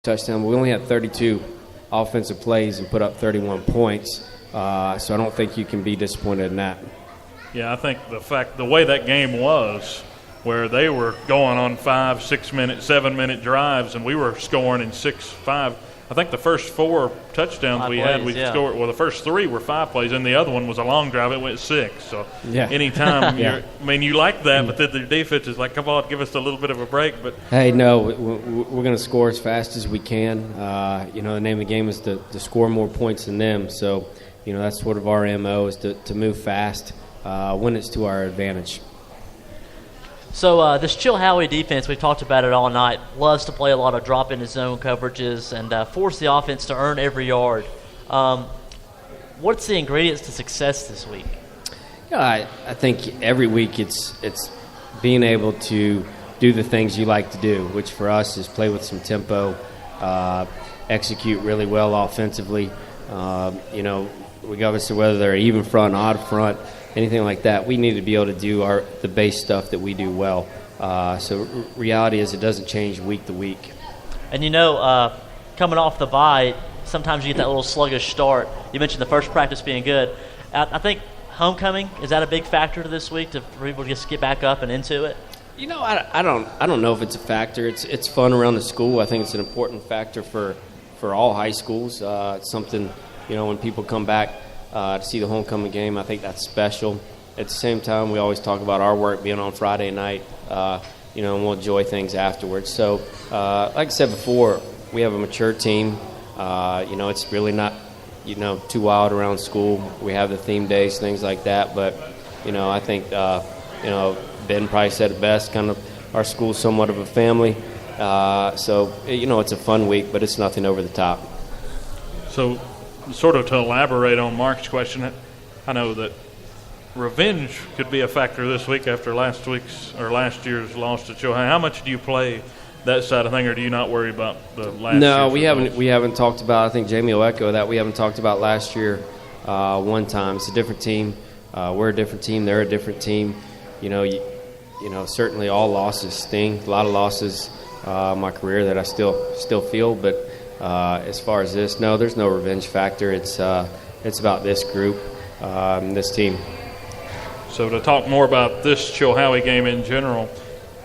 touchdown, but we only had 32 offensive plays and put up 31 points. So I don't think you can be disappointed in that. Yeah, I think the way that game was, where they were going on 5, 6 minute, 7 minute drives, and we were scoring in 6, 5. I think the first 4 touchdowns scored. Well, the first 3 were 5 plays, and the other one was a long drive. It went 6. So anytime you like that, but then the defense is like, come on, give us a little bit of a break. But hey, no, we're going to score as fast as we can. The name of the game is to score more points than them. So, that's sort of our MO is to move fast when it's to our advantage. So this Chilhowie defense, we've talked about it all night, loves to play a lot of drop into zone coverages and force the offense to earn every yard. What's the ingredients to success this week? I think every week it's being able to do the things you like to do, which for us is play with some tempo, execute really well offensively. Regardless of whether they're even front, odd front, anything like that, we need to be able to do the base stuff that we do well. So reality is it doesn't change week to week. And coming off the bye, sometimes you get that little sluggish start. You mentioned the first practice being good. I think homecoming, is that a big factor to this week for people to just get back up and into it? I don't know if it's a factor. It's fun around the school. I think it's an important factor for all high schools. It's something, when people come back to see the homecoming game, I think that's special. At the same time, we always talk about our work being on Friday night, and we'll enjoy things afterwards. So, like I said before, we have a mature team. It's really not, too wild around school. We have the theme days, things like that. But, I think, Ben probably said it best, kind of our school's somewhat of a family. So, it's a fun week, but it's nothing over the top. So, sort of to elaborate on Mark's question, I know that revenge could be a factor this week after last year's loss to Chilhowie. How much do you play that side of thing, or do you not worry about the last year? No, we haven't talked about. I think Jamie will echo that. We haven't talked about last year one time. It's a different team. We're a different team. They're a different team. Certainly all losses sting. A lot of losses in my career that I still feel, but. As far as this, no, there's no revenge factor. It's about this group, this team. So to talk more about this Chilhowie game in general,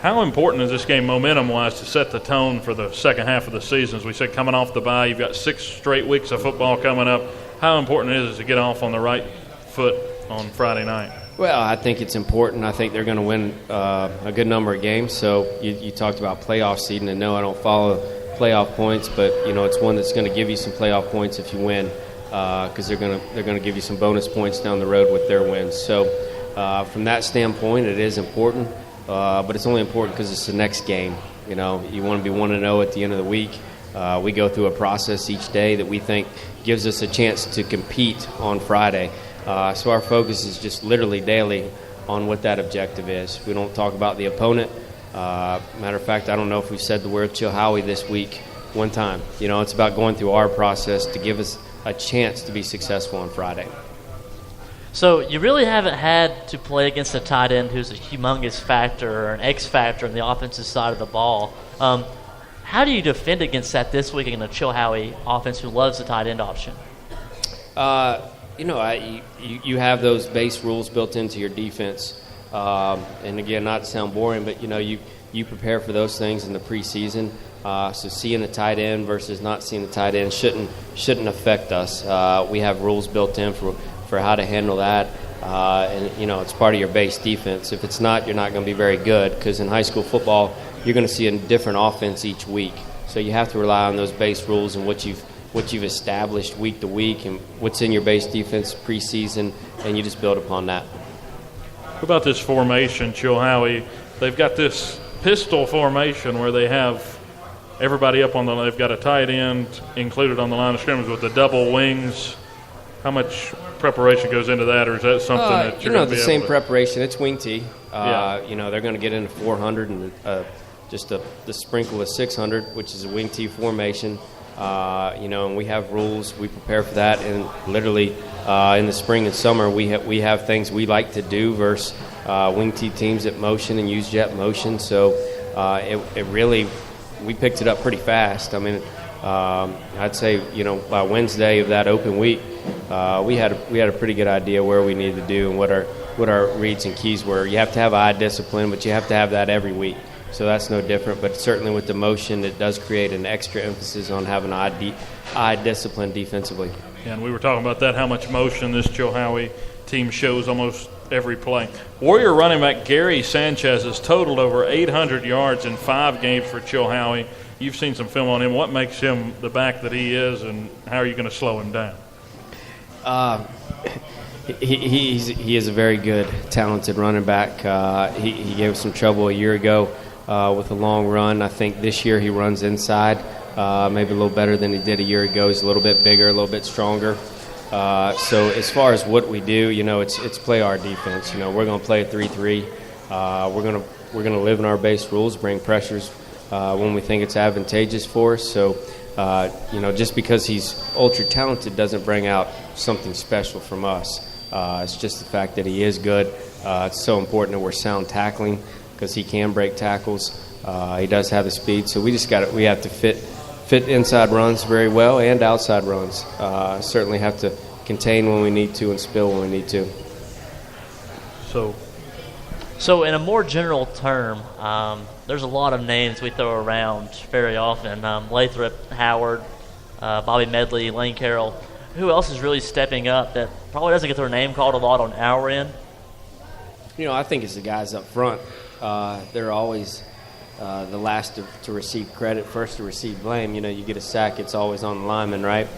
how important is this game momentum-wise to set the tone for the second half of the season? As we said, coming off the bye, you've got 6 straight weeks of football coming up. How important is it to get off on the right foot on Friday night? Well, I think it's important. I think they're going to win a good number of games. So you talked about playoff seeding, and no, I don't follow playoff points, but it's one that's going to give you some playoff points if you win, because they're going to give you some bonus points down the road with their wins. So from that standpoint, it is important, but it's only important because it's the next game. You want to be 1-0 at the end of the week. We go through a process each day that we think gives us a chance to compete on Friday. So our focus is just literally daily on what that objective is. We don't talk about the opponent. Matter of fact, I don't know if we've said the word Chilhowie this week one time. It's about going through our process to give us a chance to be successful on Friday. So you really haven't had to play against a tight end who's a humongous factor or an X factor on the offensive side of the ball. How do you defend against that this week against a Chilhowie offense who loves the tight end option? You have those base rules built into your defense. And again, not to sound boring, but you prepare for those things in the preseason. So seeing a tight end versus not seeing a tight end shouldn't affect us. We have rules built in for how to handle that, and it's part of your base defense. If it's not, you're not going to be very good, because in high school football, you're going to see a different offense each week. So you have to rely on those base rules and what you've established week to week and what's in your base defense preseason, and you just build upon that. What about this formation, Chilhowie? They've got this pistol formation where they have everybody up they've got a tight end included on the line of scrimmage with the double wings. How much preparation goes into that, or is that something that you're going to be the able same to... preparation? It's wing T. They're going to get into 400 and just the sprinkle of 600, which is a wing T formation. And we have rules. We prepare for that, and literally in the spring and summer, we have things we like to do versus wing T teams that motion and use jet motion. So it really, we picked it up pretty fast. I mean, I'd say, by Wednesday of that open week, we had a pretty good idea where we needed to do and what our reads and keys were. You have to have eye discipline, but you have to have that every week. So that's no different. But certainly with the motion, it does create an extra emphasis on having eye discipline defensively. Yeah, and we were talking about that, how much motion this Chilhowie team shows almost every play. Warrior running back Gary Sanchez has totaled over 800 yards in 5 games for Chilhowie. You've seen some film on him. What makes him the back that he is, and how are you going to slow him down? He is a very good, talented running back. He gave us some trouble a year ago with a long run. I think this year he runs inside, maybe a little better than he did a year ago. He's a little bit bigger, a little bit stronger. So as far as what we do, it's play our defense. We're going to play a 3-3. We're going to live in our base rules, bring pressures when we think it's advantageous for us. So, just because he's ultra talented doesn't bring out something special from us. It's just the fact that he is good. It's so important that we're sound tackling because he can break tackles. He does have the speed, so we have to fit inside runs very well and outside runs. Certainly have to contain when we need to and spill when we need to. So in a more general term, there's a lot of names we throw around very often. Lathrop, Howard, Bobby Medley, Lane Carroll. Who else is really stepping up that probably doesn't get their name called a lot on our end? I think it's the guys up front. They're always the last to receive credit, first to receive blame. You get a sack, it's always on the lineman, right?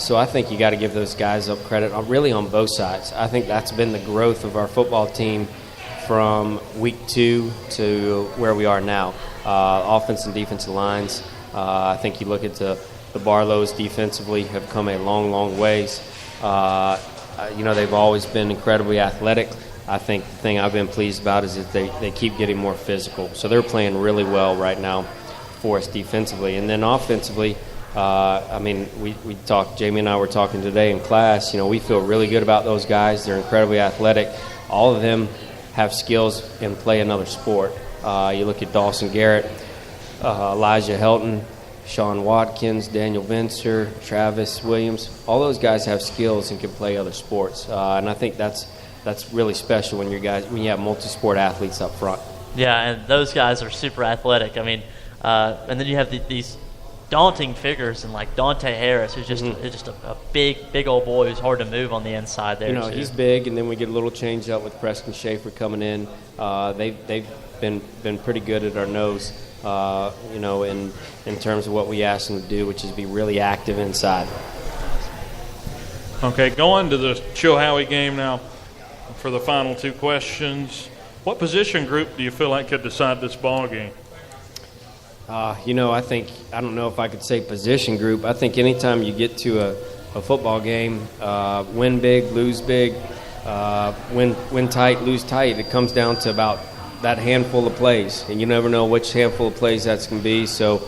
So I think you got to give those guys up credit, really on both sides. I think that's been the growth of our football team from week 2 to where we are now. Offense and defensive lines. I think you look at the Barlows defensively have come a long, long ways. They've always been incredibly athletic. I think the thing I've been pleased about is that they keep getting more physical. So they're playing really well right now for us defensively. And then offensively, we talked, Jamie and I were talking today in class, we feel really good about those guys. They're incredibly athletic. All of them have skills and play another sport. You look at Dawson Garrett, Elijah Helton, Sean Watkins, Daniel Vincer, Travis Williams. All those guys have skills and can play other sports. And I think that's really special when you have multi-sport athletes up front. Yeah, and those guys are super athletic. And then you have these daunting figures and like Dante Harris, who's just a big old boy who's hard to move on the inside there. He's big, and then we get a little change up with Preston Schaefer coming in. They've been pretty good at our nose, in terms of what we ask them to do, which is be really active inside. Okay, going to the Chilhowie game now for the final 2 questions. What position group do you feel like could decide this ball game? I don't know if I could say position group. I think anytime you get to a football game, win big, lose big, win tight, lose tight, it comes down to about that handful of plays. And you never know which handful of plays that's going to be. So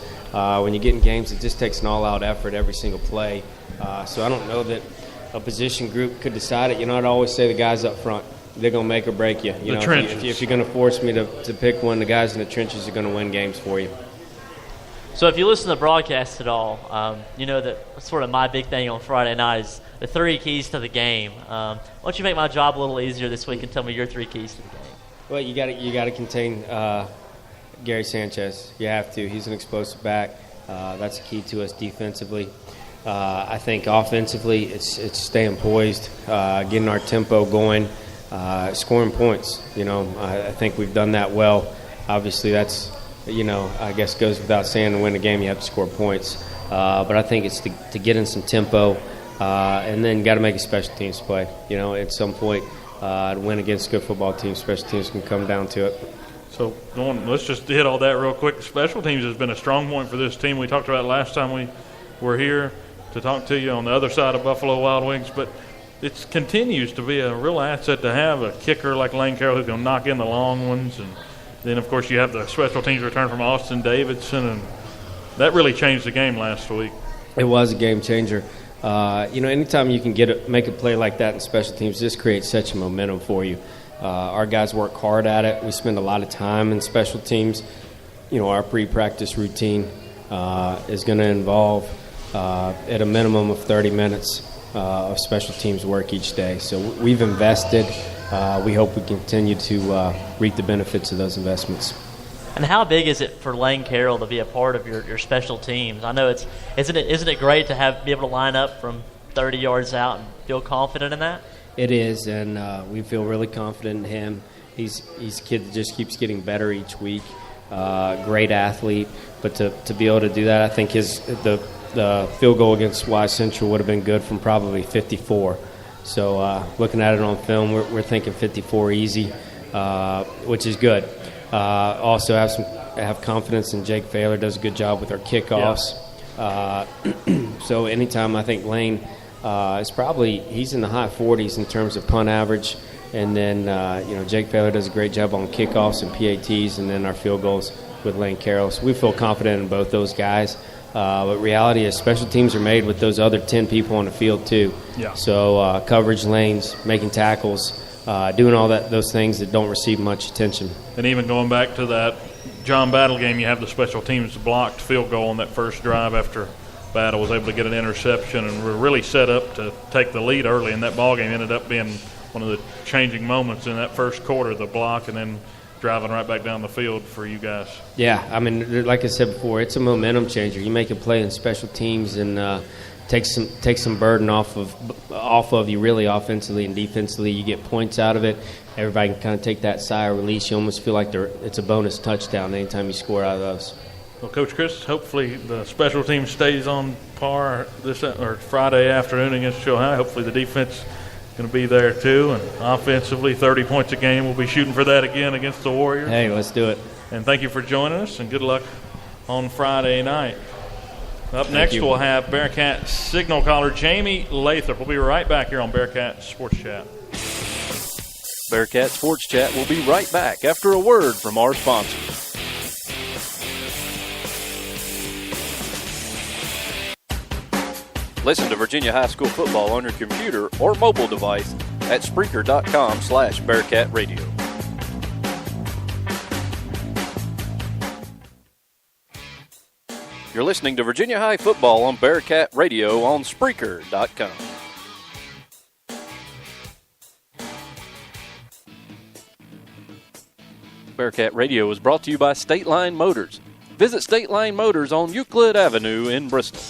when you get in games, it just takes an all-out effort every single play. So I don't know that a position group could decide it. I'd always say the guys up front, they're going to make or break you. The trenches. If you're going to force me to pick one, the guys in the trenches are going to win games for you. So if you listen to the broadcast at all, you know that sort of my big thing on Friday night is the 3 keys to the game. Why don't you make my job a little easier this week and tell me your 3 keys to the game? Well, you got to contain Gary Sanchez. You have to. He's an explosive back. That's the key to us defensively. I think offensively, it's staying poised, getting our tempo going, scoring points. I think we've done that well. Obviously, that's I guess goes without saying, to win a game you have to score points. But I think it's to get in some tempo, and then got to make a special teams play. At some point, to win against a good football team, special teams can come down to it. So let's just hit all that real quick. Special teams has been a strong point for this team. We talked about it last time we were here to talk to you on the other side of Buffalo Wild Wings, but it continues to be a real asset to have a kicker like Lane Carroll who's going to knock in the long ones. And then, of course, you have the special teams return from Austin Davidson, and that really changed the game last week. It was a game changer. Anytime you can make a play like that in special teams, this creates such a momentum for you. Our guys work hard at it. We spend a lot of time in special teams. Our pre-practice routine, is going to involve at a minimum of 30 minutes of special teams work each day. So we've invested. We hope we continue to reap the benefits of those investments. And how big is it for Lane Carroll to be a part of your special teams? I know isn't it great to be able to line up from 30 yards out and feel confident in that? It is, and we feel really confident in him. He's a kid that just keeps getting better each week. Great athlete, but to be able to do that, I think the field goal against Wise Central would have been good from probably 54. So looking at it on film, we're thinking 54 easy, which is good. Also have confidence in Jake Failer. Does a good job with our kickoffs. Yeah. So anytime I think Lane he's in the high 40s in terms of punt average, and then Jake Failer does a great job on kickoffs and PATs, and then our field goals with Lane Carroll. So we feel confident in both those guys. But reality is special teams are made with those other 10 people on the field too. Yeah. So coverage lanes, making tackles, doing all those things that don't receive much attention. And even going back to that John Battle game, you have the special teams blocked field goal on that first drive after Battle was able to get an interception, and we're really set up to take the lead early. And that ball game ended up being one of the changing moments in that first quarter, the block, and then driving right back down the field for you guys. Yeah, I mean, like I said before, it's a momentum changer. You make a play in special teams and take some burden off of you really offensively and defensively. You get points out of it. Everybody can kind of take that sigh of release. You almost feel like it's a bonus touchdown anytime you score out of those. Well, Coach Chris, hopefully the special team stays on par Friday afternoon against Show High. Hopefully the defense is going to be there too, and offensively 30 points a game. We'll be shooting for that again against the Warriors. Hey, let's do it. And thank you for joining us, and good luck on Friday night. Up next, we'll have Bearcat signal caller Jamie Lathrop. We'll be right back here on Bearcat Sports Chat. Bearcat Sports Chat will be right back after a word from our sponsors. Listen to Virginia High School football on your computer or mobile device at Spreaker.com/Bearcat Radio. You're listening to Virginia High football on Bearcat Radio on Spreaker.com. Bearcat Radio is brought to you by State Line Motors. Visit State Line Motors on Euclid Avenue in Bristol.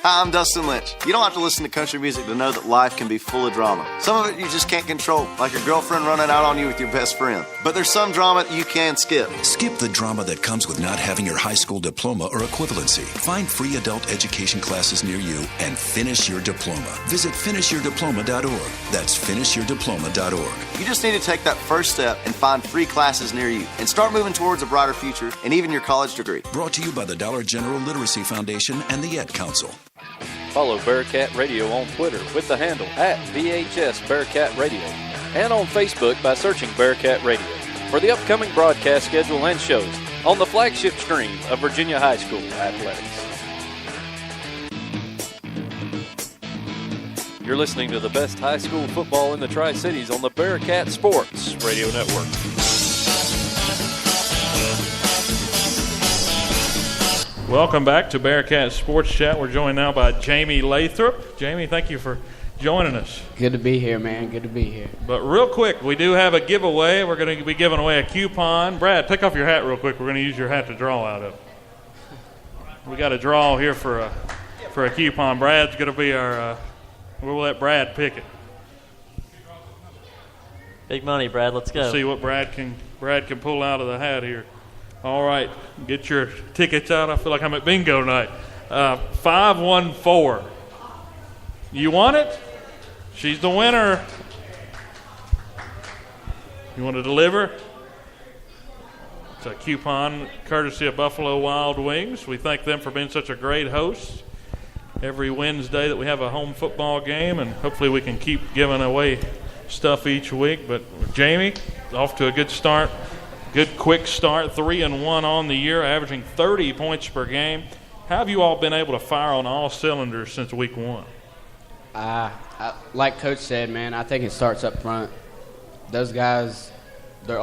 Hi, I'm Dustin Lynch. You don't have to listen to country music to know that life can be full of drama. Some of it you just can't control, like your girlfriend running out on you with your best friend. But there's some drama that you can skip. Skip the drama that comes with not having your high school diploma or equivalency. Find free adult education classes near you and finish your diploma. Visit finishyourdiploma.org. That's finishyourdiploma.org. You just need to take that first step and find free classes near you and start moving towards a brighter future and even your college degree. Brought to you by the Dollar General Literacy Foundation and the Ed Council. Follow Bearcat Radio on Twitter with the handle @VHS Bearcat Radio and on Facebook by searching Bearcat Radio for the upcoming broadcast schedule and shows on the flagship stream of Virginia High School athletics. You're listening to the best high school football in the Tri-Cities on the Bearcat Sports Radio Network. Welcome back to Bearcat Sports Chat. We're joined now by Jamie Lathrop. Jamie, thank you for joining us. Good to be here, man. Good to be here. But real quick, we do have a giveaway. We're going to be giving away a coupon. Brad, take off your hat real quick. We're going to use your hat to draw out of. We got a draw here for a coupon. Brad's going to be our we'll let Brad pick it. Big money, Brad. Let's go. See what Brad can pull out of the hat here. All right, get your tickets out. I feel like I'm at bingo night. 514. You want it? She's the winner. You want to deliver? It's a coupon courtesy of Buffalo Wild Wings. We thank them for being such a great host every Wednesday that we have a home football game, and hopefully we can keep giving away stuff each week. But Jamie, off to a good start. Good quick start, 3-1 on the year, averaging 30 points per game. How have you all been able to fire on all cylinders since week one? Like Coach said, man, I think it starts up front. those guys, they're